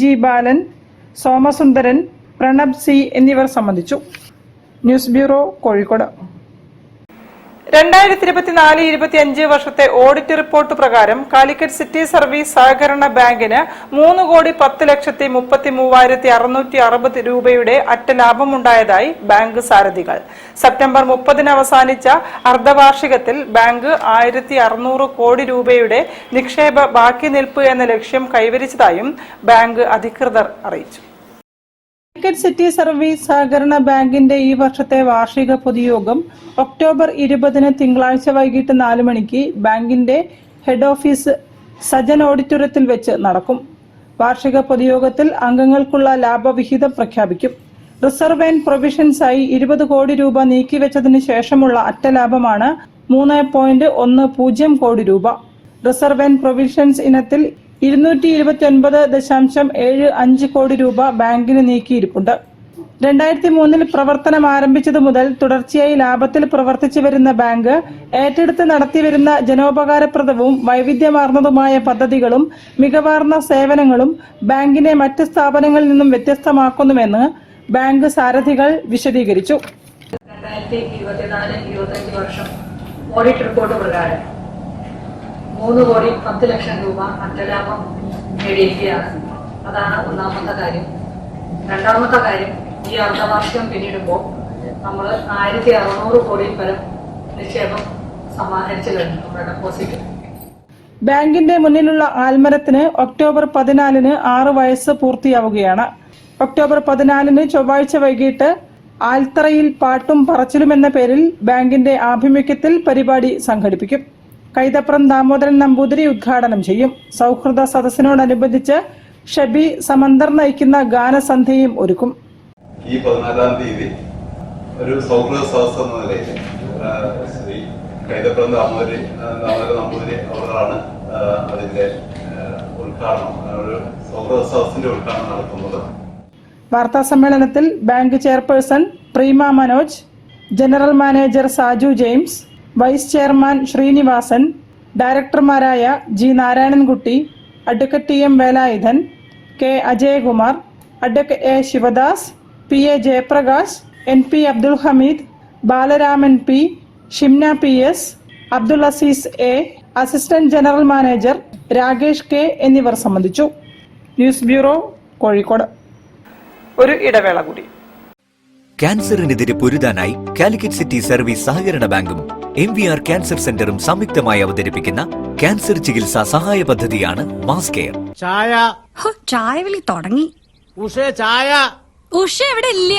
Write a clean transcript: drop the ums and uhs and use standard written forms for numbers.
G ബാലൻ, Somasundaran, Pranab C എന്നിവർ സംബന്ധിച്ചു. News bureau, Kozhikode. 2024-25 വർഷത്തെ ഓഡിറ്റ് റിപ്പോർട്ട് പ്രകാരം കാലിക്കറ്റ് സിറ്റി സർവീസ് സഹകരണ ബാങ്കിന് 3,10,33,660 രൂപയുടെ അറ്റ ലാഭമുണ്ടായതായി ബാങ്ക് സാരഥികൾ. സെപ്റ്റംബർ 30 അവസാനിച്ച അർദ്ധവാർഷികത്തിൽ ബാങ്ക് 1,600 കോടി രൂപയുടെ നിക്ഷേപ ബാക്കി നിൽപ്പ് എന്ന ലക്ഷ്യം കൈവരിച്ചതായും ബാങ്ക് അധികൃതർ അറിയിച്ചു. കാലിക്കറ്റ് സിറ്റി സർവീസ് സഹകരണ ബാങ്കിന്റെ ഈ വർഷത്തെ വാർഷിക പൊതുയോഗം ഒക്ടോബർ 20 തിങ്കളാഴ്ച വൈകിട്ട് 4 മണിക്ക് ബാങ്കിന്റെ ഹെഡ് ഓഫീസ് സജൻ ഓഡിറ്റോറിയത്തിൽ വെച്ച് നടക്കും. വാർഷിക പൊതുയോഗത്തിൽ അംഗങ്ങൾക്കുള്ള ലാഭവിഹിതം പ്രഖ്യാപിക്കും. റിസർവ് ആൻഡ് പ്രൊവിഷൻസായി 20 കോടി രൂപ നീക്കിവെച്ചതിന് ശേഷമുള്ള അറ്റ ലാഭമാണ് 3.10 കോടി രൂപ. റിസർവ് ആൻഡ് പ്രൊവിഷൻസ് ഇനത്തിൽ 229.75 കോടി രൂപ ബാങ്കിന് നീക്കിയിരിപ്പുണ്ട്. 2003 പ്രവർത്തനം ആരംഭിച്ചതു മുതൽ തുടർച്ചയായി ലാഭത്തിൽ പ്രവർത്തിച്ചു വരുന്ന ബാങ്ക് ഏറ്റെടുത്ത് നടത്തിവരുന്ന ജനോപകാരപ്രദവും വൈവിധ്യമാർന്നതുമായ പദ്ധതികളും മികവാർന്ന സേവനങ്ങളും ബാങ്കിനെ മറ്റ് സ്ഥാപനങ്ങളിൽ നിന്നും വ്യത്യസ്തമാക്കുന്നുവെന്ന് ബാങ്ക് സാരഥികൾ വിശദീകരിച്ചു. 2024-25 വർഷം ഓഡിറ്റ് റിപ്പോർട്ട് പ്രകാരം 3,10,00,000 രൂപ അറ്റലാഭം നേടിയിരിക്കുകയാണ്. അതാണ് ഒന്നാമത്തെ കാര്യം. രണ്ടാമത്തെ കാര്യം, ഈ അർദ്ധവാർഷികം പിന്നിടുമ്പോൾ നമ്മൾ 1,600 കോടി പരം നിക്ഷേപം സമാഹരിച്ചു കഴിഞ്ഞു. നമ്മുടെ ഡെപ്പോസിറ്റ്. ബാങ്കിന്റെ മുന്നിലുള്ള ആൽമരത്തിന് ഒക്ടോബർ 14 6 വയസ്സ് പൂർത്തിയാവുകയാണ്. ഒക്ടോബർ 14 ചൊവ്വാഴ്ച വൈകിട്ട് ആൽത്തറയിൽ പാട്ടും പറച്ചിലും എന്ന പേരിൽ ബാങ്കിന്റെ ആഭിമുഖ്യത്തിൽ പരിപാടി സംഘടിപ്പിക്കും. കൈതപ്രം ദാമോദരൻ നമ്പൂതിരി ഉദ്ഘാടനം ചെയ്യും. സൗഹൃദ സദസ്സിനോടനുബന്ധിച്ച് ഷബി സമന്തർ നയിക്കുന്ന ഗാനസന്ധ്യയും ഒരുക്കും. ഈ 14-ാം തീയതി ഒരു സൗഹൃദ സദസ് എന്ന നിലയിൽ ശ്രീ കൈതപ്രം ദാമോദരൻ നമ്പൂതിരി അവരാണ് അതിന്റെ ഉദ്ഘാടനം, ഒരു സൗഹൃദ സദസ്സിന്റെ ഉദ്ഘാടനം നടത്തുന്നത്. വാർത്താ സമ്മേളനത്തിൽ bank chairperson Preema Manoj, general manager Saju James, vice chairman Srinivasan, ഡയറക്ടർമാരായ G Narayanankutty, advocate T M Velayudhan, K Ajayakumar, advocate A Sivadas, P A Jayaprakash, N P Abdul Hameed, Balaraman P, Shimna P S, Abdul Azeez A, assistant general manager Rakesh K എന്നിവർ സംബന്ധിച്ചു. News bureau, Kozhikode. ഒരു ഇടവേള കൂടി. ക്യാൻസറിനെതിരെ പൊരുതാനായി കാലിക്കറ്റ് സിറ്റി സർവീസ് സഹകരണ ബാങ്കും MVR ക്യാൻസർ സെന്ററും സംയുക്തമായി അവതരിപ്പിക്കുന്ന ക്യാൻസർ ചികിത്സാ സഹായ പദ്ധതിയാണ് മാസ് കെയർ. ചായ വിളി തുടങ്ങി. ഉഷ എവിടെ ഇല്ല.